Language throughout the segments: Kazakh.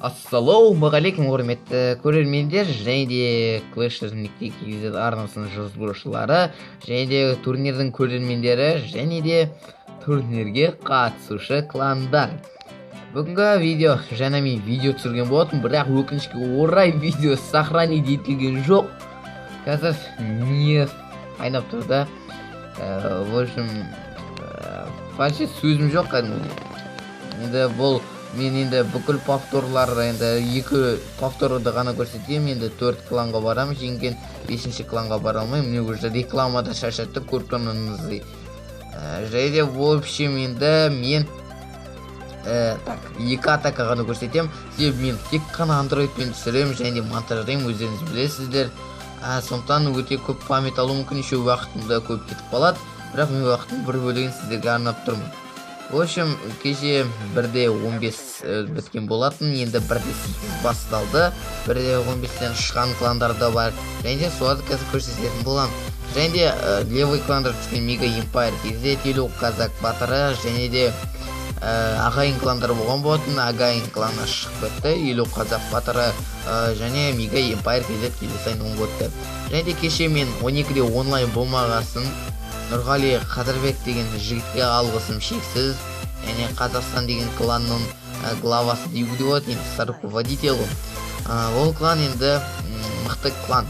Ассалаумағалейкум құрметті көрермендер, және де Clash.kz арнасының жазылушылары, және де турнирдің көрермендері, және де турнирге қатысушы кландар. Бүгінгі видео жаңа мен видео түсірген болатын, бірақ өкінішке орай видео сохранить етілген жоқ. Қазір не қайнап тұрды. В общем, вообще сөзім жоқ кәдімгі. Енді бұл мен енді бүкіл повторлар, енді 2 повторды ғана көрсетемін. Енді 4 кланға барам, жеңген 5-ші кланға бара алмаймын. Міне уже рекламада шашатты көргеніңіздей. Және де в общем енді мен 2 атака ғана көрсетемін. Себебі мен тек қана андроидпен түсіремін және де монтаждаймын, өздеріңіз білесіздер. Сондықтан өте көп память алу мүмкін, еще уақытымда көп кетіп қалады. Бірақ мен уақыттың бір бөлігін сіздерге арнап тұрмын. В общем, кеше 1:15 біткен болатын, енді 1:8 басталды. 1:15-тен шыққан кландар да бар. Және де соларды қазір көрсететін боламын. Және де левый кландар түскен Мега Empire кезде Телу Казак батыры, және де ағайын кландар болған болатын. Ағайын кланы шығып кетті, Елу Қазақ батыры және Мега Empire кезде келесайын оң өтті. Және де кеше мен 12-де онлайн болмағасын Нұрғали Қадырбек деген жігітке алғысым шексіз. Және Қазақстан деген кланның главасы деуге болады, енді руководитель ғой. Ол клан енді мықты клан.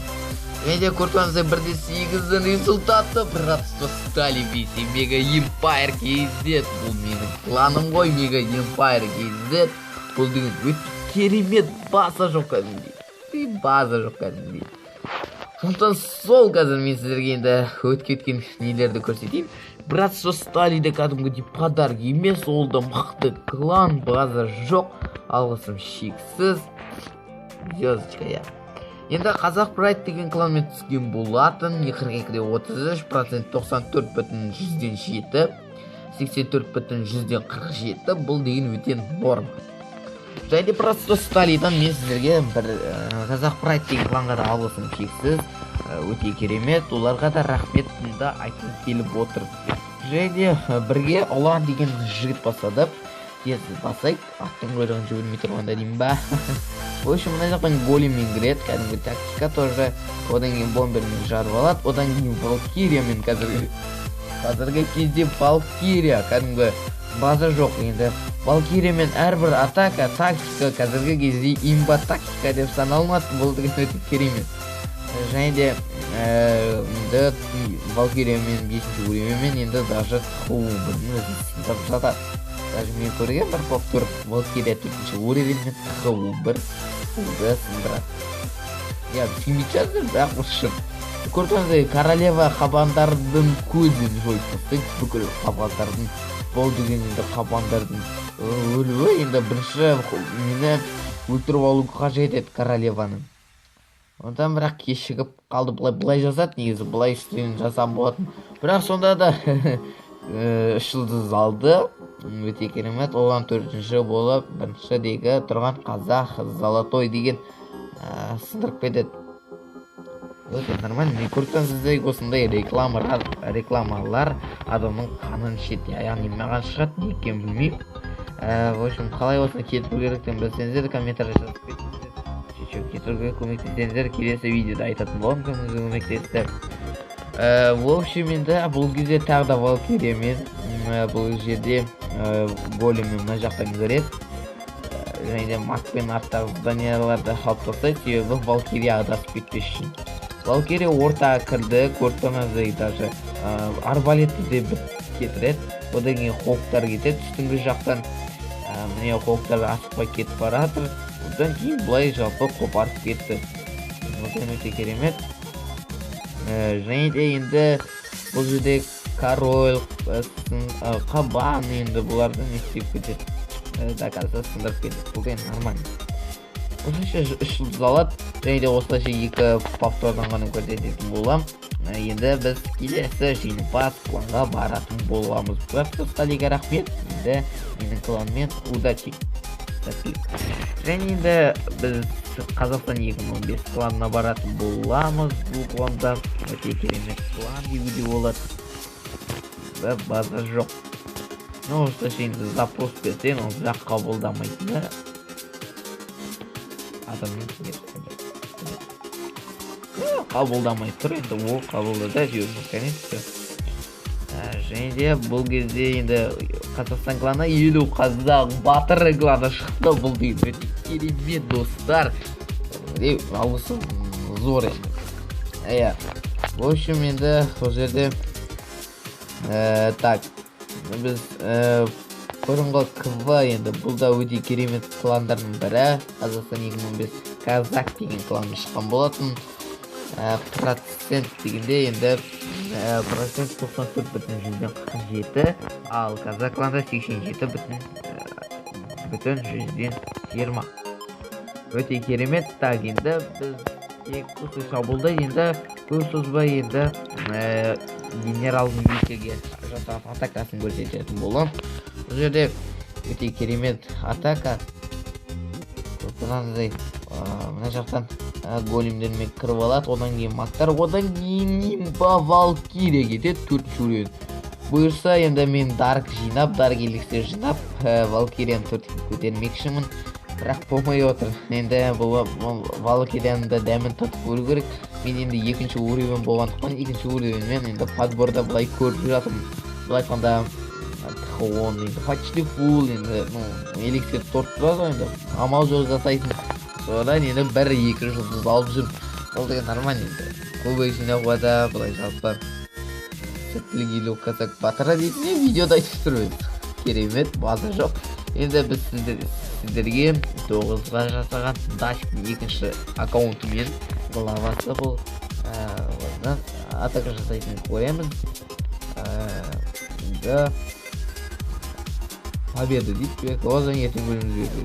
Және де көрсеңіздер 1:8 результаты братство стали бейсе Мега Empire KZ. Бұл менің кланым ғой, Мега Empire KZ. Бұл деген өте керемет база жоқ кәдімгідей. База жоқ кәдімгідей. Сондықтан сол қазір мен сіздерге енді өткен нелерді көрсетейін. Братство Сталиде кәдімгідей подарок емес, ол да мықты клан, база жоқ. Алғысым шексіз. Звездочка, я. Енді Қазақ Прайд деген кланмен түскен болатын. 42-де 33%, 94,107, 84,147. Бұл деген өте норм. Және де Братство Сталидан мен сіздерге бір Қазақ Прайд деген кланға да алғысым шексіз. Өте керемет, оларға да рахметімді айтып келіп отыр. Және де бірге Ұлан деген жігіт бастады. Тез басайық, аттың құйрығын жібермей тұрғанда деймін ба. В общем, мына жақтан големмен кіреді, кәдімгі тактика тоже. Одан кейін бомбермен жарып алады, одан кейін Валкириямен қазіргі кезде Валкирия кәдімгі база жоқ. Енді Валкириямен әрбір атака, тактика қазіргі кезде имба тактика деп саналмады. Бұл деген өте керемет. Және де Валкириямен 5-ші уровеньмен енді даже Хубырдың өзін сындап жатады. Даже мен көрген бір повтор Валкирия 4-ші уровеньмен Хубыр сындырады. Я түсінбейтсіздер, бірақ ұшыр. Көрдіңіздер, королева қабандардың көзін жойып тастайды. Бүкіл қабандардың бол дегенде қабандардың өлуі енді бірінші мені өлтіріп алу қажет еді королеваның. Ондан бірақ кешігіп қалды, былай жазады, негізі былай үстінен жазам болатын. Бірақ сонда да 3 жұлдыз алды. Өте керемет. Оған 4-ші болып, 1-шідегі тұрған Қазақ Золотой деген сындырып кетеді. Өте нормально. Мен көрсеңіздер осындай рекламалар адамның қанын ішеді. Яғни маған шығады, не екенін білмеймін. В общем, қалай осыны кетіп керектен білсеңіздер, комментарий жазып кетіңіздер. Кетуге көмектесеңіздер, келесі видеода айтатын боламын, көмектесті. В общем, енді бұл кезде тағы да Валкириямен бұл жерде големмен мына жақтан кіреді. Және де макпен арттағы зданияларды алып тастайды, себебі Валкирия адасып кетпес үшін. Валкирия ортаға кірді, көрсеңіздер даже арбалетті де кетіреді. Одан кейін хоктар кетеді үстіңгі жақтан. Міне хоктар асықпай кетіп баратыр. Одан кейін бұлай жалпы қопарып кетті. Өте керемет. Және де енді бұл жерде король, қабан енді бұлардың естеп кетеді. Доказы сындырып кетеді. Бұл деген нормально. Осылайша 3 жұлдыз алады. Және де осылайша 2 повтордан ғана көрсететін болам. Енді біз келесі жеңімпаз кланға баратын боламыз. Братство Сталиге рахмет. Енді менің кланмен удачи. сәттілік. Және енді біз Қазақстан 2015 кланына баратын боламыз. Бұл кланда өте керемет клан деуге болады. База жоқ. Ну, осылайша енді запрос берсең, ол бірақ қабылдамайтыны адамның қабылдамай тұр, енді ол қабылдады жүйеміз, конечно. Және де бұл кезде енді Қазақстан кланы 50 қазақ батыры кланы шықты. Бұл деген өте керемет достар. Алғысым зор енді. В общем, енді ол жерде так, біз бұрынғы КВ енді бұл да өте керемет кландардың бірі. Қазақстан 2015 казак деген клан шыққан болатын. Процент дегенде енді процент 94,47, ал казак кланда 87,120. Өте керемет. Так, енді біз осы шабуылда енді көп созбай енді генералдың бекеге жасаған атакасын көрсететін болам. Бұл жерде өте керемет атака. Мынандай мына жақтан големдермен кіріп алады, одан кейін мактар, одан кейін нимба валкирия кетеді 4 жүреді. Бұйырса енді мен дарк жинап, дарк эликсир жинап валкирияны 4-ке көтермекшімін, бірақ болмай отыр. Енді бұл валкирияны да дәмін татып көру керек. Мен енді екінші уровень болғандықтан екінші уровеньмен енді подборда былай көріп жатырмын. Былай қанда он енді почти фул, енді эликсир торт тұрады енді амал жоқ жасайтын. Содан енді 1-2 жұлдыз алып жүрмін. Ол деген нормально енді. Көбей жинауға да былай жалпы сәттілік 50 казак батыры дейтін видеода айтып тұрмын. Керемет, база жоқ. Енді біз сіздерге 9-ға жасаған дашктың екінші аккаунтымен главасы бұл атака жасайтын қоямыз. Победа дейді, одан ертең бөліміз берді.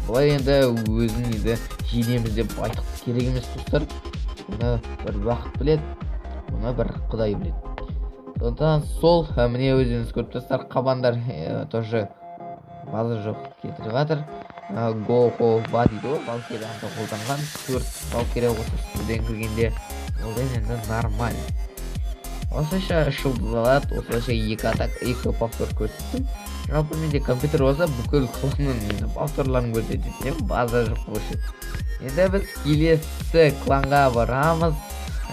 Бұлай енді өзін енді жинеміз деп айтық керек емес достар. Бұны бір уақыт біледі, бұны бір құдай біледі. Сондықтан сол міне өзіңіз көріп достар, қабандар тоже база жоқ кетіріп жатыр. Го-го-ба дейді ғой, валкирияны қолданған 4 валкирия осыдан кіргенде олдан енді нормально. Осылайша жұлдыз алады, осылайша 2 повтор көрсеттім. Жалпы менде компьютер болса бүкіл кланның повторларын көрсететін, база жоқ болшы. Енді біз келесі кланға барамыз.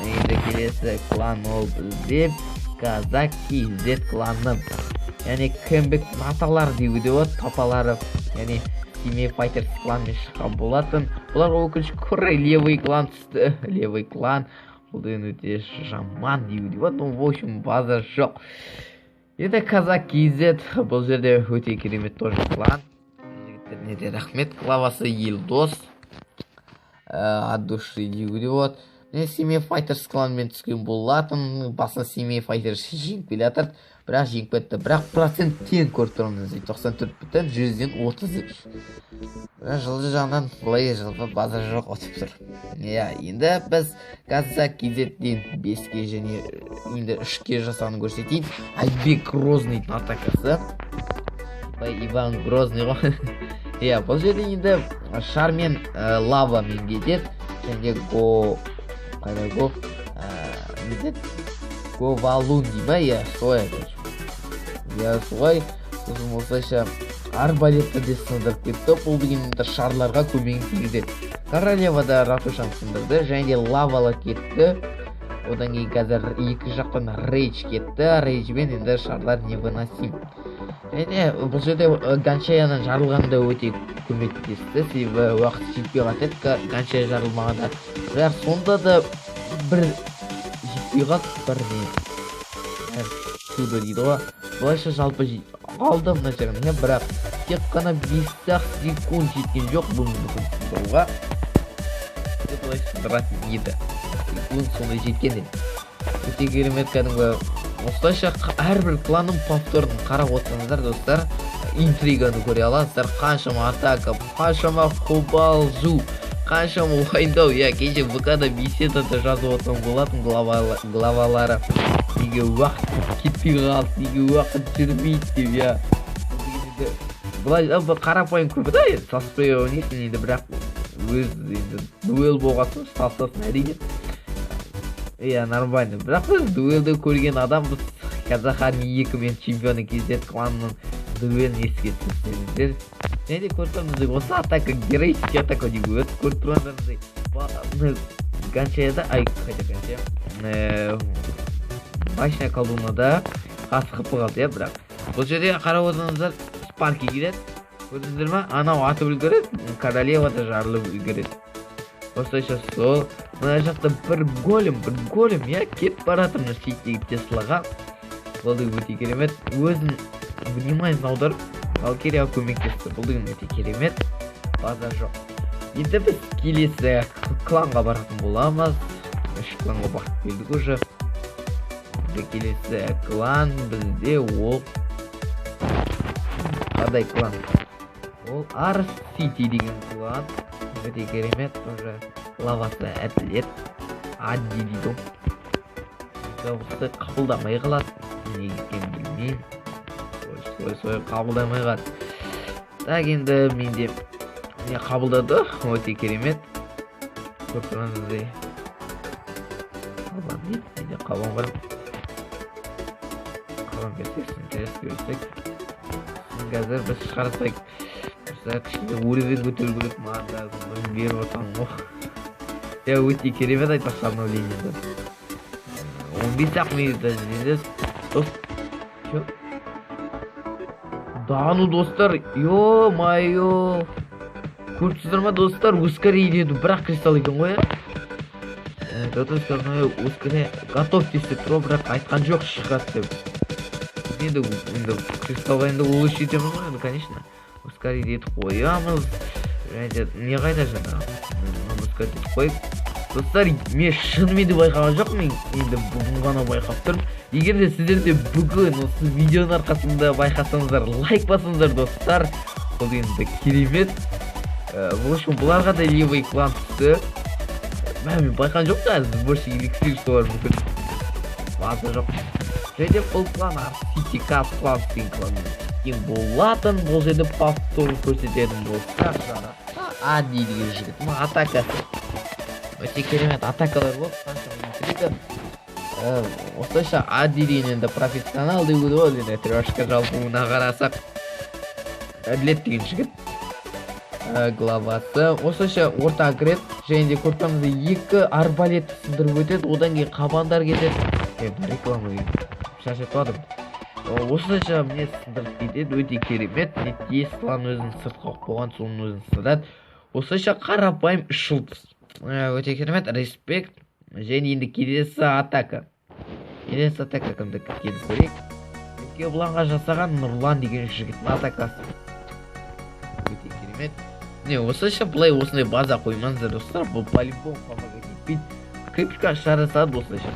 Енді келесі клан ол бізде казак KZ кланы. Яғни кембектің аталары деуге болады, папалары. Яғни Семей Файтерс кланмен шыққан болатын. Бұларға өкінішке орай левый клан түсті. Левый клан бұл деген өте жаман деуге болады. В общем, база жоқ. Енді казак KZ бұл жерде өте керемет тоже клан. Жігіттеріне де рахмет. Клавасы Елдос. От души деуге болады. Мен Семей Файтерс кланмен түскен болатын. Басын Семей Файтерс жеңіп келе жатыр. Бірақ жеңіп кетті. Бірақ процент тең көріп тұрмыз. 94,133. Бірақ жылды жағынан бұлай жылғы база жоқ отып тұр. Енді біз казак KZ-ден 5-ке және енді 3-ке жасағанын көрсетейін. Айбек Грозныйдың атакасы. Иван Грозный ғой. Бұл жерде енді шармен лавамен кетеді. Және Го-валун дей ба? Солай. Солай. Сосын осылайша арбалетті де сындырып кетті. Бұл дегенде шарларға көмегін тигізеді. Королева да ратушаны сындырды. Және де лавалар кетті. Одан кейін қазір екі жақтан рейдж кетті. Рейджбен енді шарлар невыносим. Және бұл жерде Ганшаяның жарылғанда өте көмектесті. Себебі уақыт жетпей қалды. Ганшая жарылмағанда. Бірақ сонда да бір жетпей қалды. Бір не чудо дейді ғой. Бұлайша жалпы алды мына жеріне, бірақ тек қана 5 секунд жеткен жоқ бұл мұнға. Бұлайша дыратын еді. Секунд сондай жеткен еді. Өте керемет кәдімгі. Осылайша әрбір кланның повторын қарап отырсаңыздар достар, интриганы көре аласыздар. Қаншама атака, қаншама қобалжу, қаншама уайымдау. Кеше ВК-да беседада жазып отырған болатын главалары. Неге уақыт кетпей қалды, неге уақыт жүрмейді деп. былай қарапайым көп да саспай ойнайсың енді, бірақ өз енді дуэл болған соң салсасын әрине. Иә, нормально. Бірақ біз дуэлді көрген адамбыз. Казахарни 2000 чемпионы кездет кланның дуэлін еске түсірсеңіздер. Және көрсеңіздер осы атака героический атака дейді. Көріп тұрғандарыңыздай Ганчаяда, қайда Ганчая? Башня колоннада қасқып қалды, иә, бірақ. Бұл жерде қарап отырсаңыздар Спарки келеді. Көрдіңіздер ма? Анау атып үлгереді, королева да жарылып үлгереді. Осылайша сол мына жақта бір голем, иә, кетіп баратырмын шеттегі Теслаға. Бұл өте керемет. Өзін внимание аударып, Валкирияға көмектесті. Бұл өте керемет. База жоқ. Енді біз келесі кланға баратын боламыз. Үш кланға бақыт келдік уже. Келесі клан бізде ол қандай клан? Ол Арс Сити деген клан. Өте керемет, уже лавасы әділет, адди дейді. Осы қабылдамай қалады. Неге екенін білмеймін. Сой қабылдамай қалады. Так, енді менде не қабылдады, өте керемет. Көріп тұрғаныңыздай. Қабылдам дейді, менде қабылдам бар. Қабылдам берсек, интерес көрсек. Қазір біз шығарсайық. Кішкене уровень көтеру керек, маған да беріп отырмын ғой. Я өте керемет айтпақшы обновлениеде. 15-ақ минутта жеңдіңіз. Чё? Дану достар, ё-майё. Көрдіңіздер ма достар, ускорение еді, бірақ кристалл екен ғой, иә? Достар, ускорение готовьтесь деп тұр, бірақ айтқан жоқ шығады деп. Енді кристаллға енді улучшить етеміз ғой, енді, конечно. Ускорить етіп қоямыз. Не қайда жаңа? Ускорить етіп қойып. Достар, мен шынымен де байқаған жоқпын, енді бүгін ғана байқап тұрмын. Егер де сіздер де бүгін осы видеоның арқасында байқасаңыздар, лайк басыңыздар достар. Бұл енді керемет. В общем, бұларға да левый клан түсті. Мен байқаған жоқ та, больше эликсир солар мүмкін. База жоқ. Және бұл клан Арсити Кас клан деген клан. Болатын, бұл жерде повтор көрсететін болса жаратса Ади деген жігіт. Атака өте керемет атакалар болды. Осылайша Ади деген енді профессионал деуге болады. Енді трешка жалпуына қарасақ әділет деген жігіт главасы. Осылайша орта кірет. Және де көрсеңіздер екі арбалет сындырып өтеді. Одан кейін қабандар кетеді. Бір реклама шашатып адым. Осылайша мне сындырып кетеді, өте керемет. Теслан өзін сыртқа қойған, соның өзін сындырады. Осылайша қарапайым 3 жұлдыз. Өте керемет, респект. Және енді келесі атака. Келесі атака кімді келіп көрейік. Өте бұланға жасаған Нұрлан деген жігіттің атакасы. Өте керемет. Осылайша бұлай осындай база қоймаңыздар достар. Бұл полигон қалмаға кетпейді. Крипка жарасады осылайша.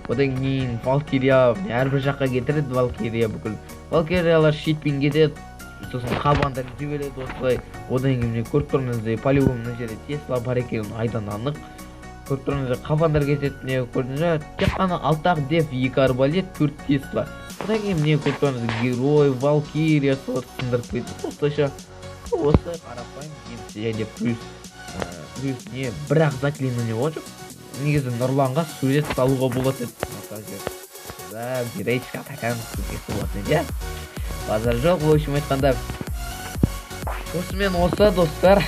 Одан кейін Валкирия әрбір жаққа кетіреді, Валкирия бүкіл. Валкириялар шетпен кетеді, сосын қабандар жібереді осылай. Одан кейін көріп тұрмыз, полигонның жерде Тесла бар екенін айдан анық. Көріп тұрмыз, қабандар кетеді, көрдіңіз, тек қана алтақ деф, 2 арбалет, 4 Тесла. Одан кейін көріп тұрмыз, герой, Валкирия солар сындырып кетеді. Осылайша осылай қарапайым және плюс не бірақ заклинание олжық. Негізі Нұрланға сурет салуға болады еді. Героический атаканы көрсетті болады еді. Базар жоқ, в общем айтқанда. Осымен осы достар.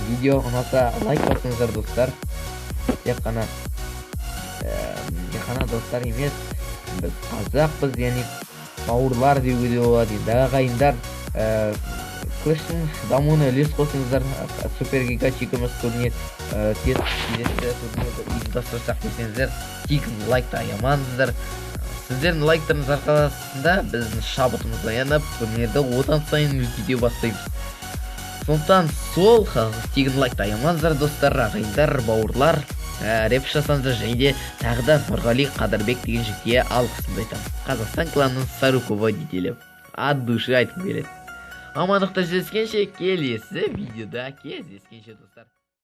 Видео ұнаса лайк басыңыздар достар. Тек қана достар емес. Біз қазақпыз, яғни бауырлар деуге де болады. Ағайындар. Клэштің дамуына үлес қосыңыздар. Супергига чекіміз турнир тез келесі турнирді ұйымдастырсақ десеңіздер, тегін лайкты аямаңыздар. Сіздердің лайктарыңыз арқасында біздің шабытымыз аянып, турнирді одан сайын үлкейте бастаймыз. Сондықтан сол тегін лайкты аямаңыздар достар, ағайындар, бауырлар. Реп жасаңыздар, және де тағы да Нұрғали Қадырбек деген жігітке алғысымды айтамын. Қазақстан кланының руководителі. От души айтқым келеді. Амандықта кездескенше, келесі видеода кездескенше достар.